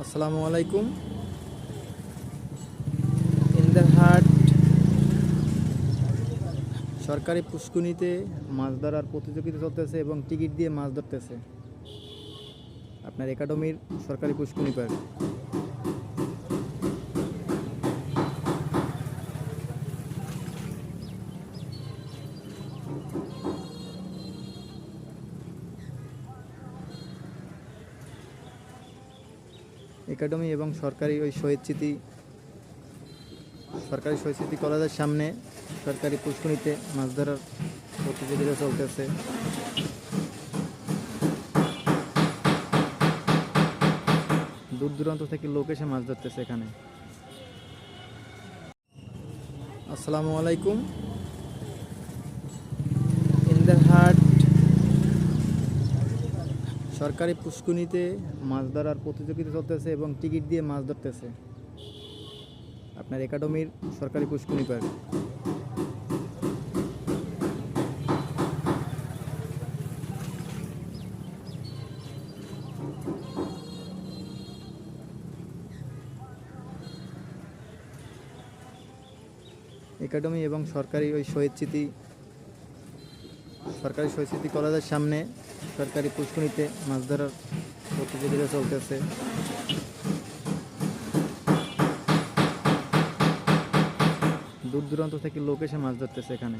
আসসালামু আলাইকুম। ইন্দারহাট সরকারি পুষ্কুনিতে মাছ ধরার প্রতিযোগিতা চলতেছে এবং টিকিট দিয়ে মাছ ধরতেছে আপনার একাডেমির সরকারি পুষ্কুনি পার্ক। একাডেমি এবং সরকারি শহীদ স্মৃতি কলেজের সামনে সরকারি পুষ্কুনিতে মাছ ধরার প্রতিযোগিতা চলতেছে। দূর দূরান্ত থেকে লোক এসে মাছ ধরতেছে এখানে। আসসালামু আলাইকুম। ইন্দারহাট সরকারি পুষ্কুনিতে মাছ ধরার প্রতিযোগিতা চলতেছে এবং টিকিট দিয়ে মাছ ধরতেছে আপনার একাডেমির সরকারি পুষ্কুনি পার্ক। একাডেমি এবং সরকারি শহীদ স্মৃতি কলেজের সামনে সরকারি পুষ্কুনিতে মাছ ধরার প্রতিযোগিতা চলতেছে। দূর দূরান্ত থেকে লোক এসে মাছ ধরতেছে এখানে।